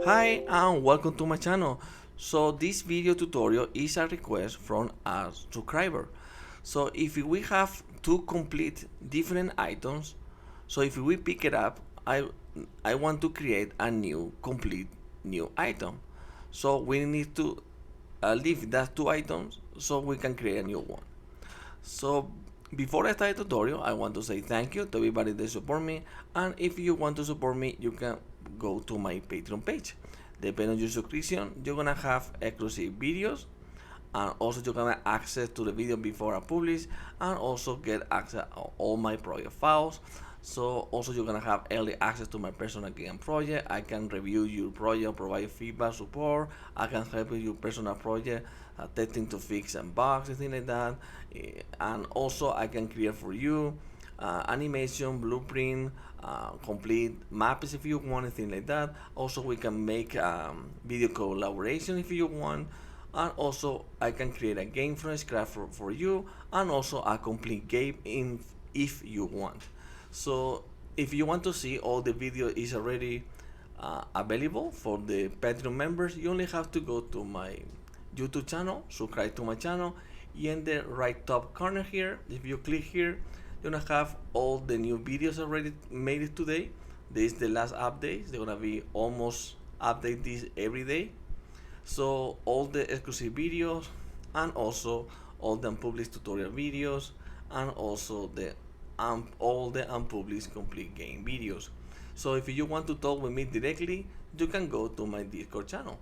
Hi and welcome to my channel. So this video tutorial is a request from a subscriber. So if we have two complete different items, so if we pick it up, I want to create a new complete new item. So we need to leave that two items so we can create a new one. So before I start the tutorial, I want to say thank you to everybody that support me, and if you want to support me, you can go to my Patreon page. Depending on your subscription, you're gonna have exclusive videos, and also you're gonna access to the video before I publish, and also get access to all my project files. So also you're gonna have early access to my personal game project. I can review your project, provide feedback, support. I can help with your personal project, testing to fix and bugs and things like that. And also I can create for you animation, blueprint, complete maps if you want, anything like that. Also we can make video collaboration if you want. And also I can create a game from scratch for you, and also a complete game if you want. So if you want to see all the video is already available for the Patreon members, you only have to go to my YouTube channel, subscribe to my channel. In the right top corner here, if you click here, you're gonna have all the new videos already made today. This is the last update. They're gonna be almost update this every day. So all the exclusive videos, and also all the unpublished tutorial videos, and also all the unpublished complete game videos. So if you want to talk with me directly, you can go to my Discord channel.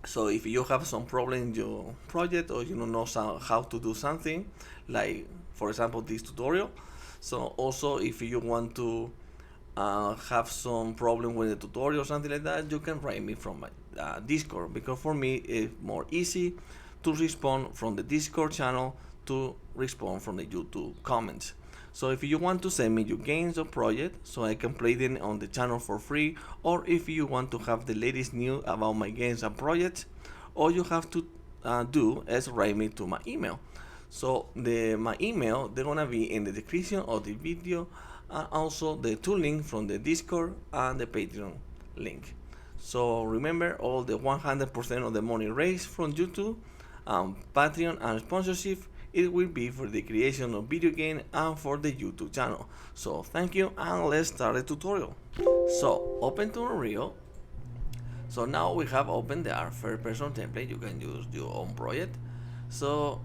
So if you have some problem in your project, or you don't know how to do something, like for example this tutorial, so also if you want to have some problem with the tutorial or something like that, you can write me from my Discord, because for me it's more easy to respond from the Discord channel to respond from the YouTube comments. So if you want to send me your games or project so I can play them on the channel for free, or if you want to have the latest news about my games and projects, all you have to do is write me to my email. So my email, they're gonna be in the description of the video, and also the two links from the Discord and the Patreon link. So remember, all the 100% of the money raised from YouTube, Patreon and sponsorship, it will be for the creation of video game and for the YouTube channel. So thank you, and let's start the tutorial. So open to Unreal. So now we have opened the first person template. You can use your own project. So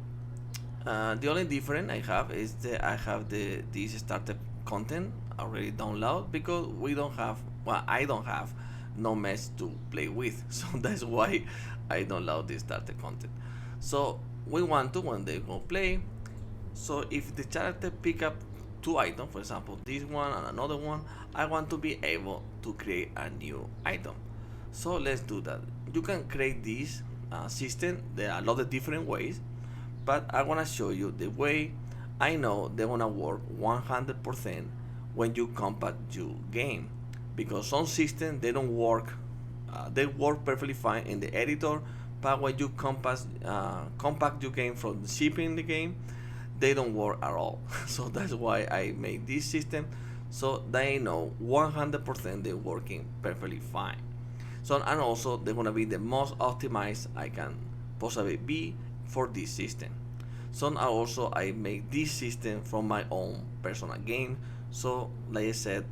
the only difference I have is that I have this starter content already downloaded, because we don't have, well, I don't have no mesh to play with, so that's why I download this starter content. So we want to, when they go play, so if the character pick up two items, for example this one and another one, I want to be able to create a new item. So let's do that. You can create this system. There are a lot of different ways, but I want to show you the way I know they're gonna work 100% when you compact your game, because some systems they don't work. They work perfectly fine in the editor, but when you compact your game from shipping the game, they don't work at all. So that's why I made this system, so they know 100% they're working perfectly fine. So, and also they're gonna be the most optimized I can possibly be for this system. So I make this system from my own personal game. So like I said,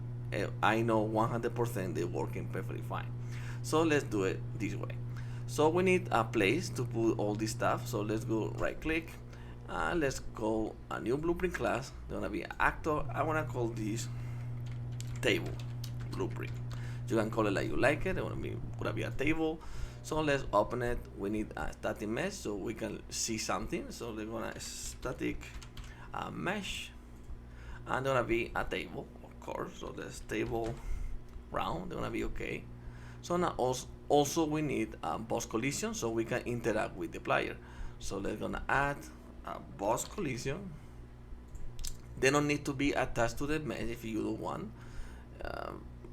I know 100% they're working perfectly fine. So let's do it this way. So we need a place to put all this stuff. So let's go right click, and let's call a new blueprint class. They're gonna be an actor. I wanna call this table blueprint. You can call it like you like it. It's gonna be a table. So let's open it. We need a static mesh so we can see something. So they're gonna static mesh, and they're gonna be a table, of course. So this table round, they're gonna be okay. So now also we need a boss collision so we can interact with the player. So let's gonna add a boss collision. They don't need to be attached to the mesh if you don't want.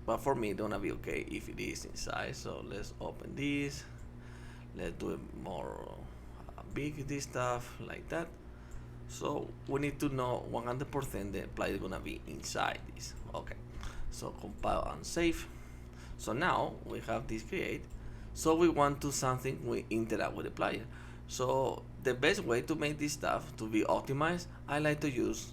But for me, it's gonna be okay if it is inside. So let's open this. Let's do it more big, this stuff like that. So we need to know 100% the player is gonna be inside this. Okay. So compile and save. So now we have this create. So we want to something we interact with the player. So the best way to make this stuff to be optimized, I like to use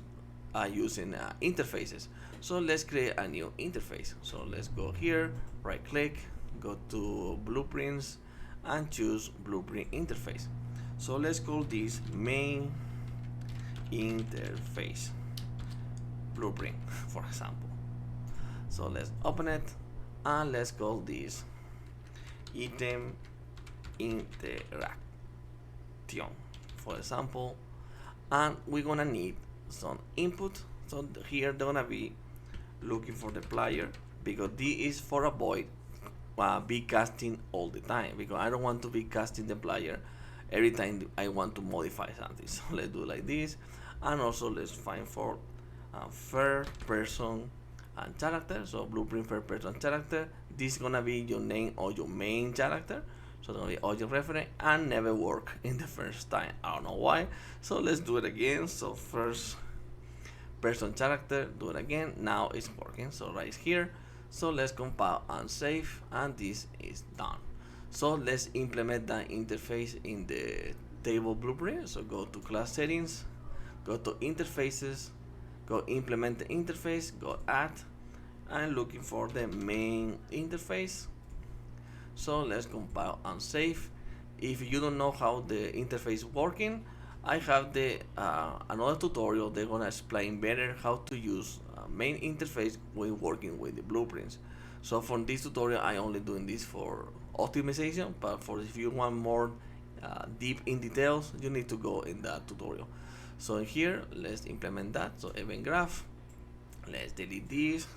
using interfaces. So let's create a new interface. So let's go here, right click, go to blueprints, and choose blueprint interface. So let's call this main interface blueprint, for example. So let's open it, and let's call this item interaction, for example. And we're gonna need some input. So here they're gonna be looking for the player, because this is for avoid be casting all the time, because I don't want to be casting the player every time I want to modify something. So let's do like this. And also let's find for third person and character. So blueprint third person character, this is gonna be your name or your main character. So it's gonna be object reference and never work in the first time. I don't know why. So let's do it again. So first person character, do it again. Now it's working. So right here. So let's compile and save, and this is done. So let's implement that interface in the table blueprint. So go to class settings, go to interfaces, go implement the interface, go add, and looking for the main interface. So let's compile and save. If you don't know how the interface working, I have the another tutorial. They're gonna explain better how to use main interface when working with the blueprints. So from this tutorial, I only doing this for optimization, but for if you want more deep in details, you need to go in that tutorial. So here, let's implement that. So event graph, let's delete this.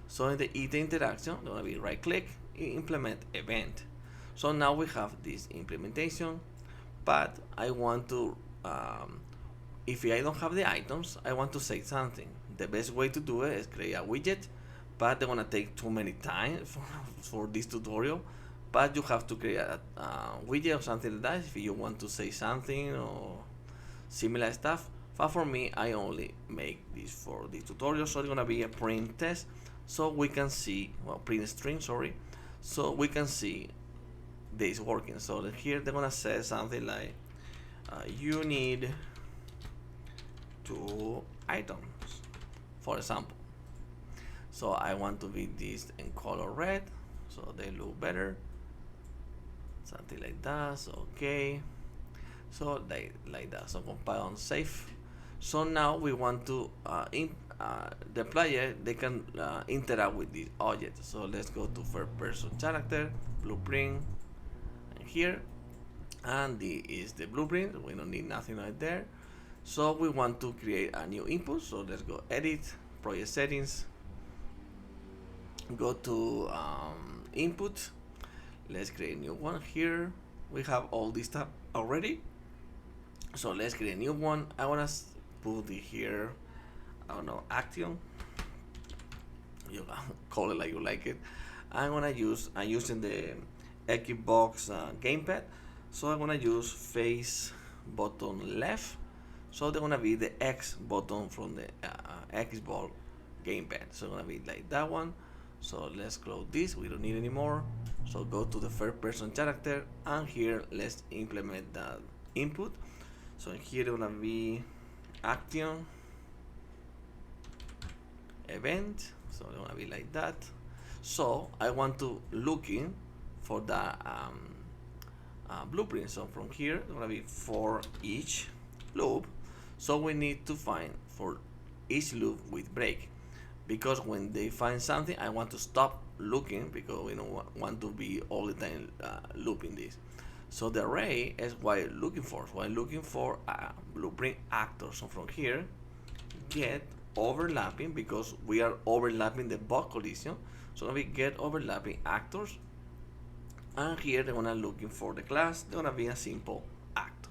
So in the item interaction, I'm gonna be right click, implement event. So now we have this implementation, but I want to, if I don't have the items, I want to say something. The best way to do it is create a widget, but they're gonna take too many time for this tutorial. But you have to create a widget or something like that if you want to say something or similar stuff. But for me, I only make this for this tutorial. So it's gonna be a print test, so we can see, well, print string, sorry, so we can see this working. So here they're gonna say something like you need 2 items, for example. So I want to be this in color red, so they look better, something like that. So okay, so like that. So compile and save. So now we want to the player, they can interact with this object. So let's go to third person character blueprint, and here, and this is the blueprint. We don't need nothing right there. So we want to create a new input. So let's go edit, project settings, go to input, let's create a new one. Here we have all this stuff already, so let's create a new one. I want to put it here, I don't know, action, you call it like you like it. I'm using the Xbox gamepad, so I'm gonna use face button left. So they're gonna be the X button from the Xbox gamepad. So it's gonna be like that one. So let's close this, we don't need anymore. So go to the third person character, and here let's implement that input. So here it's gonna be action event. So it's gonna be like that. So I want to looking for the blueprint. So from here it's gonna be for each loop. So we need to find for each loop with break, because when they find something, I want to stop looking, because we don't want to be all the time looping this. So the array is what I'm looking for. So I'm looking for blueprint actors. So from here, get overlapping, because we are overlapping the bug collision. So we get overlapping actors, and here they're gonna looking for the class. They're gonna be a simple actor.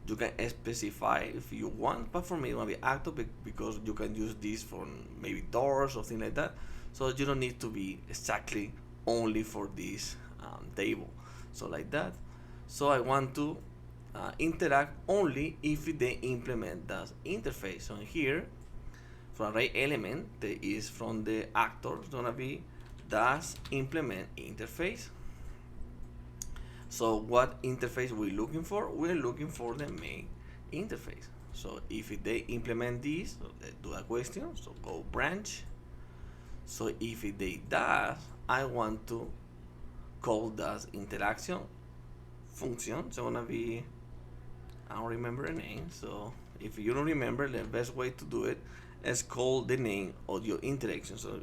You can specify if you want, but for me it will be actor, because you can use this for maybe doors or things like that. So you don't need to be exactly only for this table. So like that. So I want to interact only if they implement that interface. So here, for array element that is from the actor, it's gonna be does implement interface. So what interface we're looking for? We're looking for the main interface. So if they implement this, so let's do a question. So go branch. So if they does, I want to call that interaction function. So gonna be, I don't remember the name. So if you don't remember, the best way to do it is call the name of your interaction. So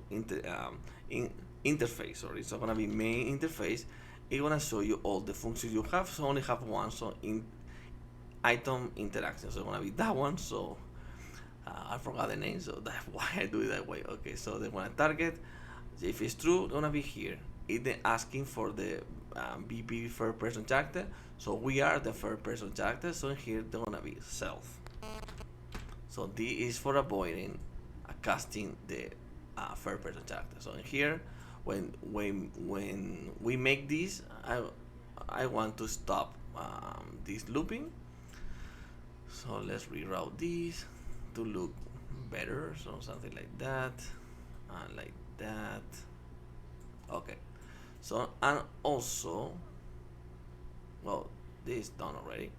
interface. Sorry. So gonna be main interface. It's gonna show you all the functions you have. So only have one. So in item interaction. So it's gonna be that one. So I forgot the name, so that's why I do it that way. Okay, so they want to target. If it's true, it's gonna be here. It's asking for the BP third person character. So we are the third person character. So here they're gonna be self. So this is for avoiding casting the third person character. So in here, when we make this, I want to stop this looping. So let's reroute this to look better. So something like that, and like that. Okay. So and also, well, this is done already.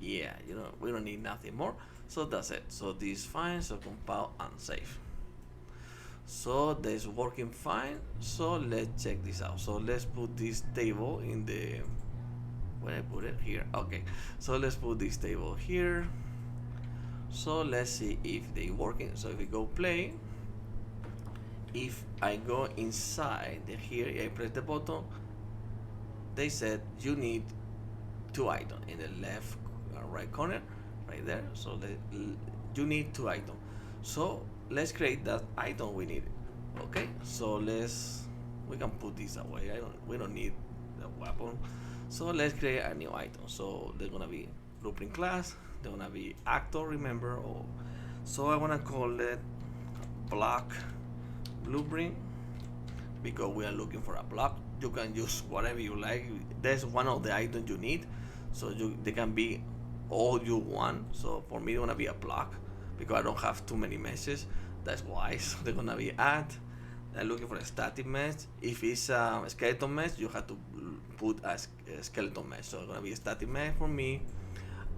Yeah, we don't need nothing more. So that's it. So this is fine. So compile and save. So this is working fine. So let's check this out. So let's put this table in the, where I put it here. Okay, so let's put this table here. So let's see if they working. So if we go play, if I go inside here, I press the button, they said you need 2 items in the left right corner right there. So you need 2 items. So let's create that item we need. Okay, so we can put this away. We don't need the weapon. So let's create a new item. So there's gonna be blueprint class. There's gonna be actor, remember. So I wanna call it block blueprint because we are looking for a block. You can use whatever you like. That's one of the items you need. So they can be all you want. So for me, it's gonna be a block because I don't have too many meshes. That's why. So they're gonna be add. I'm looking for a static mesh. If it's a skeleton mesh, you have to put a skeleton mesh. So it's gonna be a static mesh for me,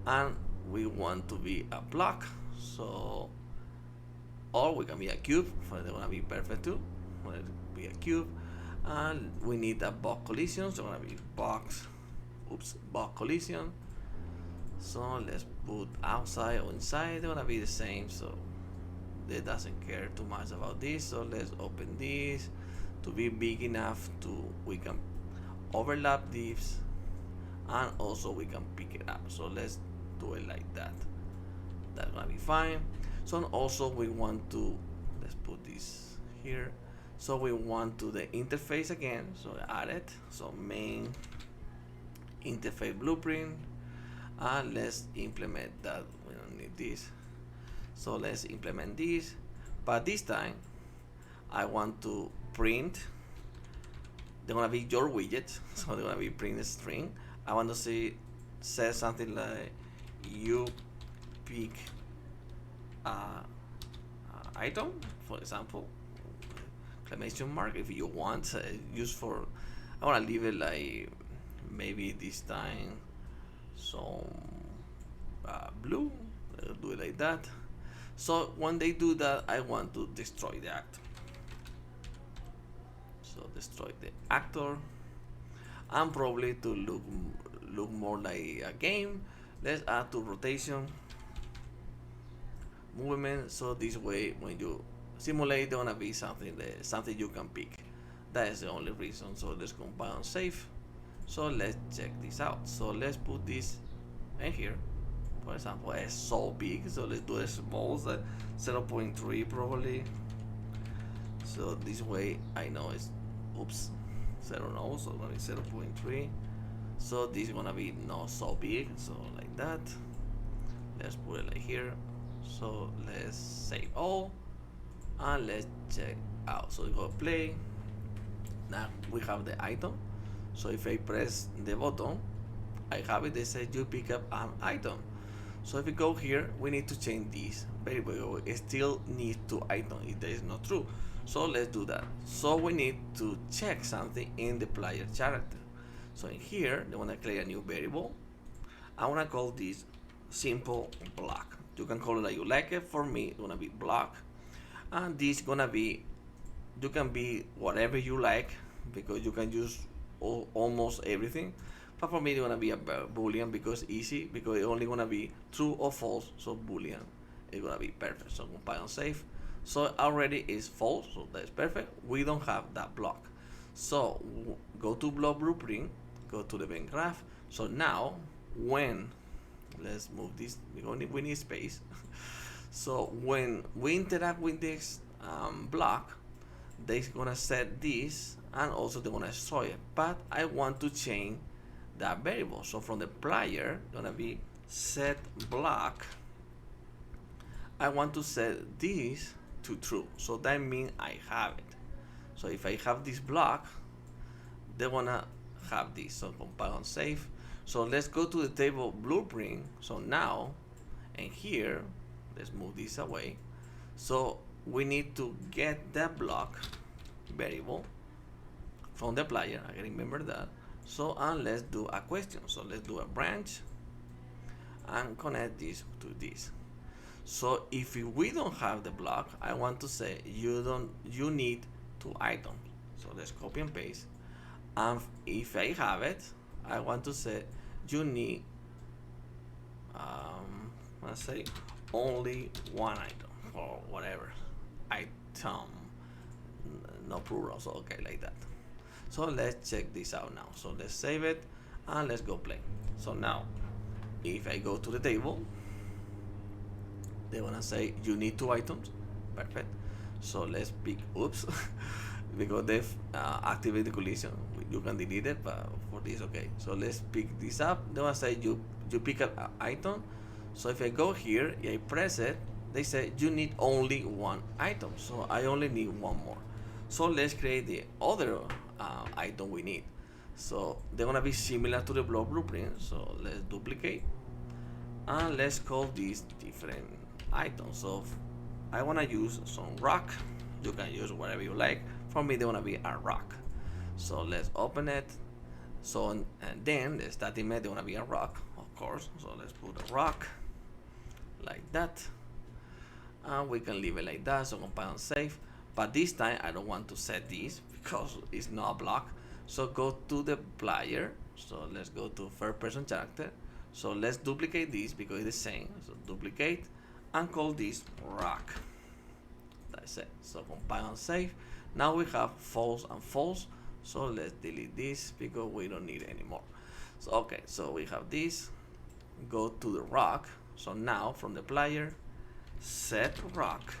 and we want to be a block. So, or we can be a cube. So they're gonna be perfect too. Let's be a cube, and we need a box collision. So it's gonna be box collision. So let's put outside or inside. They're gonna be the same. So they doesn't care too much about this. So let's open this to be big enough to we can overlap this, and also we can pick it up. So let's do it like that. That's gonna be fine. So also we want to, let's put this here. So we want to the interface again. So add it. So main interface blueprint, and let's implement that. We don't need this. So let's implement this, but this time I want to print. They're gonna be your widget, so they're gonna be print a string. I want to say something like you pick item, for example, exclamation mark. If you want use for, I want to leave it like maybe this time some blue. Do it like that. So when they do that, I want to destroy the actor. So destroy the actor, and probably to look more like a game, let's add to rotation movement. So this way, when you simulate, there's gonna be something you can pick. That is the only reason. So let's compile and save. So let's check this out. So let's put this in here. For example, it's so big, so let's do a small, 0.3 probably. So this way I know it's 0 no, so gonna be 0.3. So this is gonna be not so big, so like that. Let's put it like here. So let's save all, and let's check out. So we go play. Now we have the item. So if I press the button, I have it. They say you pick up an item. So if we go here, we need to change this variable. It still needs 2 items. If that is not true, So let's do that. So we need to check something in the player character. So in here, they want to create a new variable. I want to call this simple block. You can call it like you like it. For me, it's gonna be block, and this gonna be, you can be whatever you like because you can use almost everything. But for me, it's gonna be a boolean because easy, because it's only gonna be true or false. So boolean is gonna be perfect. So compile and save. So already is false, so that's perfect. We don't have that block. So go to block blueprint, go to the event graph. So now when, let's move this, we need space. So when we interact with this block, they're gonna set this and also they're gonna destroy it. But I want to change that variable. So from the player, gonna be set block. I want to set this to true. So that means I have it. So if I have this block, they wanna have this. So compile and save. So let's go to the table blueprint. So now, and here, let's move this away. So we need to get that block variable from the player. I remember that. So and let's do a question. So let's do a branch and connect this to this. So if we don't have the block, I want to say you need 2 items. So let's copy and paste. And if I have it, I want to say you need let's say only 1 item or whatever item, no plural. So okay, like that. So let's check this out now. So let's save it and let's go play. So now if I go to the table, they wanna say you need 2 items. Perfect. So let's pick, oops, because they've activated the collision. You can delete it, but for this, okay. So let's pick this up. They wanna say you pick up an item. So if I go here, I press it, they say you need only 1 item. So I only need 1 more. So let's create the other item we need. So they're gonna be similar to the block blueprint. So let's duplicate and let's call these different items. So I wanna use some rock. You can use whatever you like. For me, they wanna be a rock. So let's open it. So and then the static method, they wanna be a rock, of course. So let's put a rock like that, and we can leave it like that. So compile and save. But this time I don't want to set this because it's not a block. So go to the player. So let's go to first person character. So let's duplicate this because it's the same. So duplicate and call this rock. That's it. So compile and save. Now we have false and false. So let's delete this because we don't need it anymore. So okay, so we have this. Go to the rock. So now from the player, set rock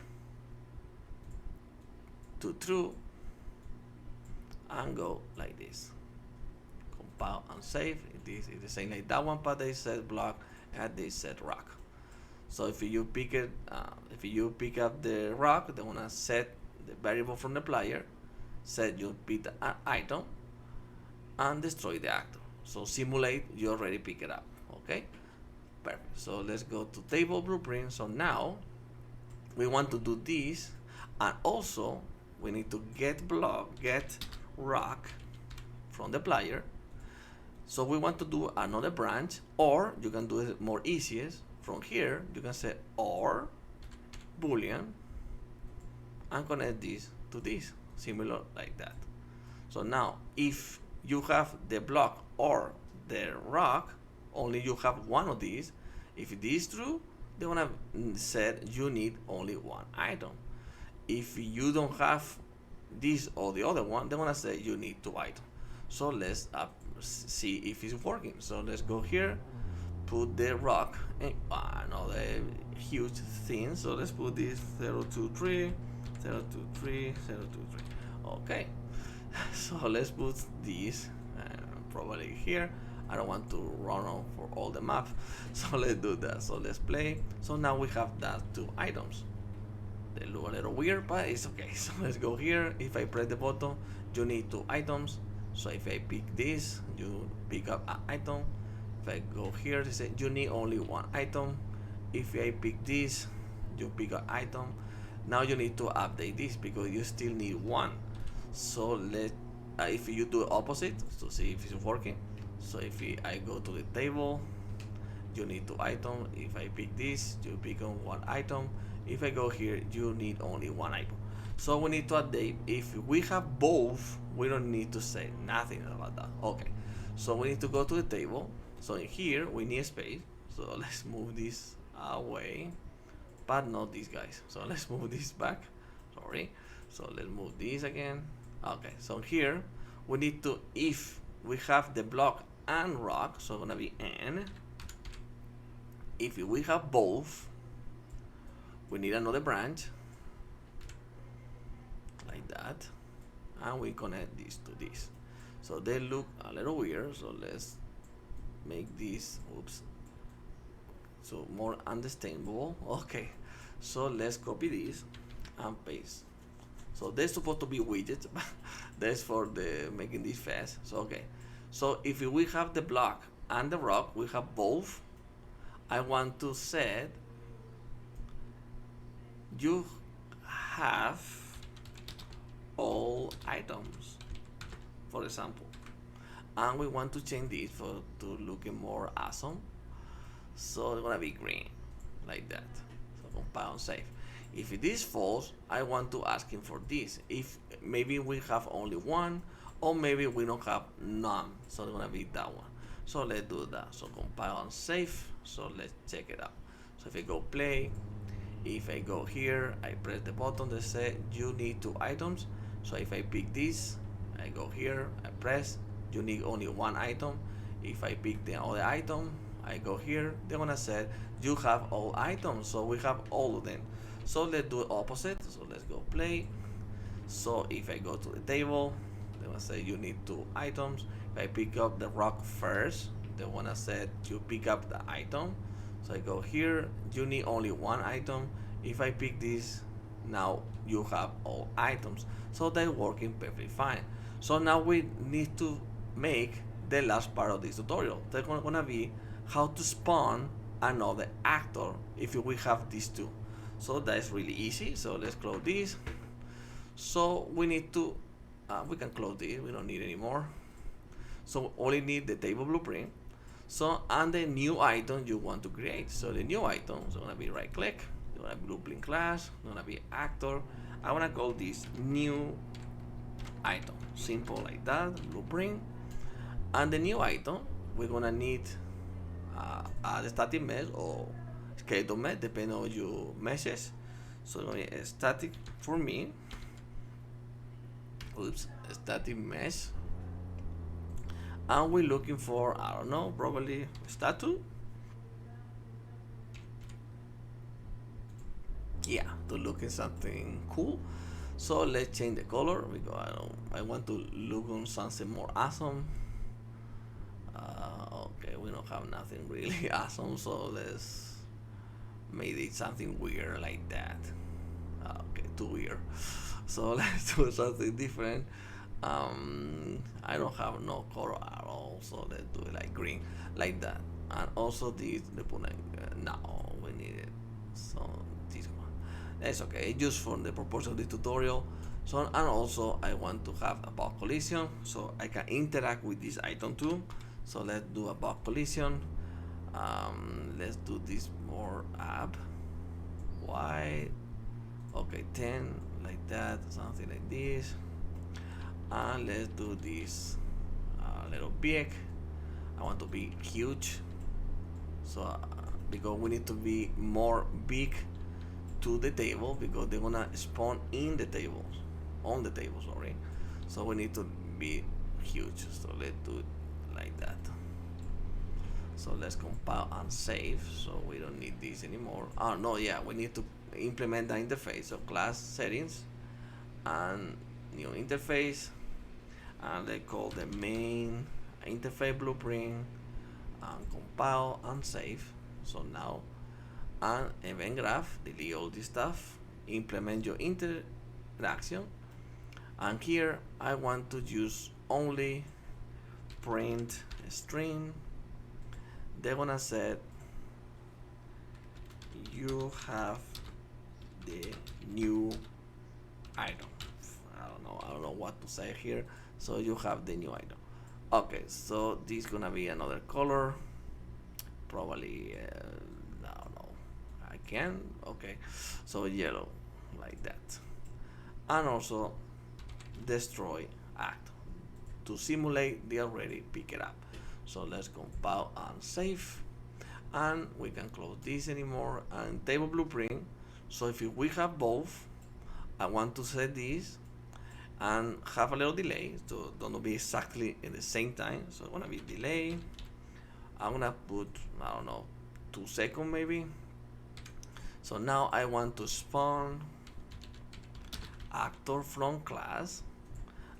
to true and go like this. Compile and save. This is the same like that one, but they set block and they set rock. So if you pick it, if you pick up the rock, they wanna set the variable from the player, set you pick the item, and destroy the actor. So simulate you already pick it up. Okay, perfect. So let's go to table blueprint. So now we want to do this, and also we need to get block, get rock from the player. So we want to do another branch, or you can do it more easiest. From here, you can say or boolean and connect this to this, similar like that. So now, if you have the block or the rock, only you have one of these. If this is true, they wanna set you need only 1 item. If you don't have this or the other one, they wanna say you need 2 items. So let's see if it's working. So let's go here, put the rock, and another huge thing. So let's put this 023, 023, 023. Okay. So let's put this probably here. I don't want to run on for all the map, so let's do that. So let's play. So now we have that 2 items. They look a little weird, but it's okay. So let's go here. If I press the button, you need 2 items. So if I pick this, you pick up an item. If I go here, they say you need only 1 item. If I pick this, you pick an item. Now you need to update this because you still need one. So if you do opposite to see if it's working. So if I go to the table, you need 2 items. If I pick this, you pick on 1 item. If I go here, you need only 1 item. So we need to update. If we have both, we don't need to say nothing about that. Okay, so we need to go to the table. So in here we need space, so let's move this away, but not these guys. So let's move this back, sorry. So let's move this again. Okay, so here we need to, if we have the block and rock, so gonna be n. If we have both, we need another branch like that, and we connect this to this. So they look a little weird, so let's make this, oops, so more understandable. Okay, so let's copy this and paste. So they're supposed to be widgets, but that's for the making this fast. So okay, so if we have the block and the rock, we have both. I want to set you have all items, for example, and we want to change this to looking more awesome. So it's gonna be green like that. So compile and save. If it is false, I want to ask him for this. If maybe we have only one, or maybe we don't have none, so it's gonna be that one. So let's do that. So compile and save. So let's check it out. So if I go play, if I go here, I press the button that says you need 2 items. So if I pick this, I go here, I press, you need only 1 item. If I pick the other item, I go here, they're gonna say you have all items. So we have all of them. So let's do opposite. So let's go play. So if I go to the table, they wanna say you need 2 items. If I pick up the rock first, they wanna say you pick up the item. So I go here, you need only 1 item. If I pick this, now you have all items. So they're working perfectly fine. So now we need to make the last part of this tutorial. That's gonna be how to spawn another actor if we have these 2. So that's really easy. So let's close this. So we need to, we can close this, we don't need anymore. So only need the table blueprint. So and the new item you want to create. So the new item is gonna be right click, it's gonna be blueprint class, it's gonna be actor. I wanna call this new item. Simple like that, blueprint. And the new item, we're gonna need a static mesh or skeleton mesh, depending on your meshes. So it's gonna be a static for me. Oops, a static mesh. And we're looking for, I don't know, probably statue. Yeah, to look at something cool. So let's change the color because I want to look on something more awesome. Okay, we don't have nothing really awesome, so let's make it something weird like that. Okay, too weird. So let's do something different. I don't have no color at all, so let's do it like green, like that. And also this, the no, we need it. So this one, that's okay. Just for the purpose of the tutorial. So and also I want to have a box collision, so I can interact with this item too. So let's do a box collision. Let's do this more up. Wide. Okay, 10 like that, something like this. And let's do this a little big. I want to be huge, so because we need to be more big to the table because they're gonna spawn in the tables, on the table, sorry. So we need to be huge, so let's do it like that. So let's compile and save, so we don't need this anymore. Oh no, yeah, we need to implement the interface. So class settings and new interface, and they call the main interface blueprint, and compile and save. So now, and event graph, delete all this stuff, implement your interaction, and here I want to use only print string. They're gonna say you have the new item. I don't know what to say here. So you have the new item. Okay, so this is gonna be another color. Probably, I don't know. I can. Okay, so yellow, like that, and also destroy act to simulate the already pick it up. So let's compile and save, and we can close this anymore. And table blueprint. So if we have both, I want to set this and have a little delay, so don't be exactly at the same time. So it's gonna be delay. I'm gonna put, I don't know, 2 seconds maybe. So now I want to spawn actor from class,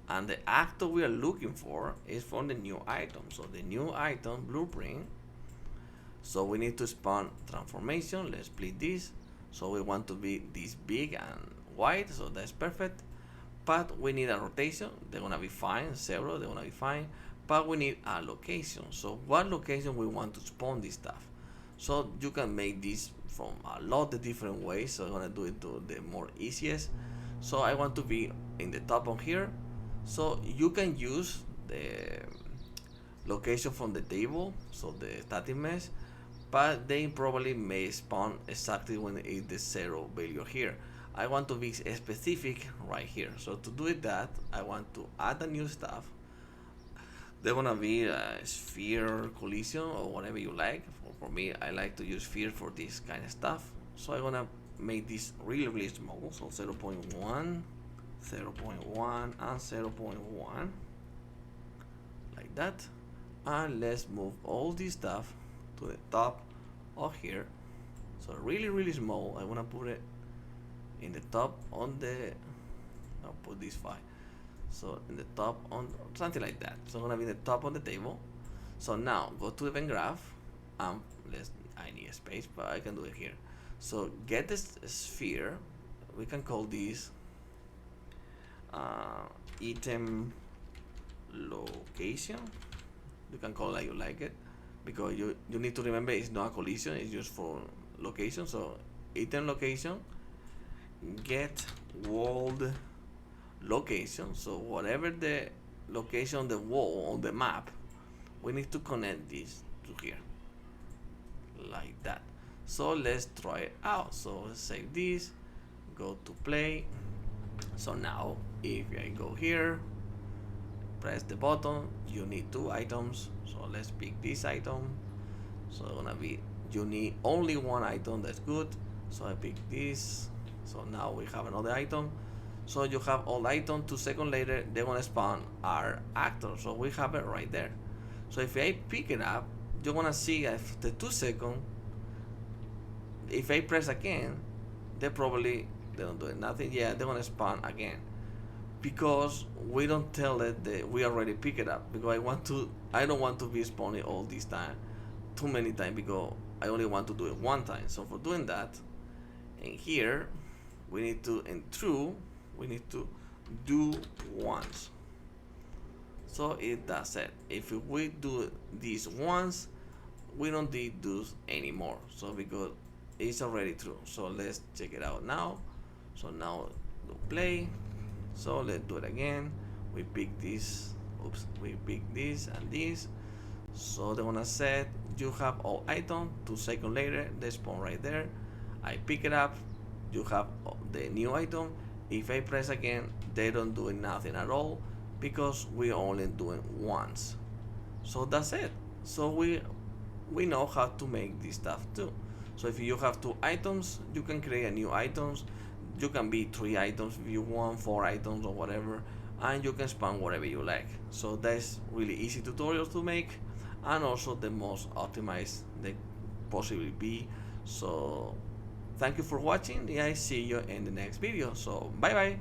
and the actor we are looking for is from the new item. So the new item blueprint. So we need to spawn transformation. Let's split this. So we want to be this big and wide, so that's perfect. But we need a rotation. They're gonna be fine. 0, they're gonna be fine. But we need a location. So what location we want to spawn this stuff? So you can make this from a lot of different ways. So I'm gonna do it to the more easiest. So I want to be in the top of here. So you can use the location from the table, so the static mesh, but they probably may spawn exactly when it is the 0 value here. I want to be specific right here. So to do it that, I want to add a new stuff. They're gonna be a sphere collision or whatever you like. For me, I like to use sphere for this kind of stuff. So I'm gonna make this really small. So 0.1, 0.1, and 0.1, like that. And let's move all this stuff to the top of here. So really small. I wanna put it in the top on the, I'll put this 5. So in the top on something like that. So I'm gonna be in the top of the table. So now go to event graph, I need a space, but I can do it here. So get this sphere. We can call this item location. You can call it like you like it, because you need to remember it's not a collision, it's just for location. So item location, get world location. So whatever the location on the wall, on the map, we need to connect this to here, like that. So let's try it out. So let's save this, go to play. So now if I go here, press the button, you need 2 items. So let's pick this item. So it's gonna be, you need only 1 item, that's good. So I pick this. So now we have another item. So you have all items. 2 seconds later, they're gonna spawn our actor. So we have it right there. So if I pick it up, you're gonna see after 2 seconds, if I press again, they don't do nothing. Yeah, they're gonna spawn again, because we don't tell it that we already pick it up, because I don't want to be spawning all this time, too many times, because I only want to do it 1 time. So for doing that, in here, we need to, in true, we need to do once. So it does it. If we do this once, we don't need do anymore. So because it's already true. So let's check it out now. So now do play. So let's do it again. We pick this. Oops. We pick this and this. So they're gonna set. You have all items. 2 seconds later, they spawn right there. I pick it up. You have the new item. If I press again, they don't do nothing at all, because we only doing once. So that's it. So we know how to make this stuff too. So if you have 2 items, you can create a new items. You can be 3 items if you want, 4 items or whatever, and you can spawn whatever you like. So that's really easy tutorials to make, and also the most optimized they possibly be. So thank you for watching, and I see you in the next video. So bye bye.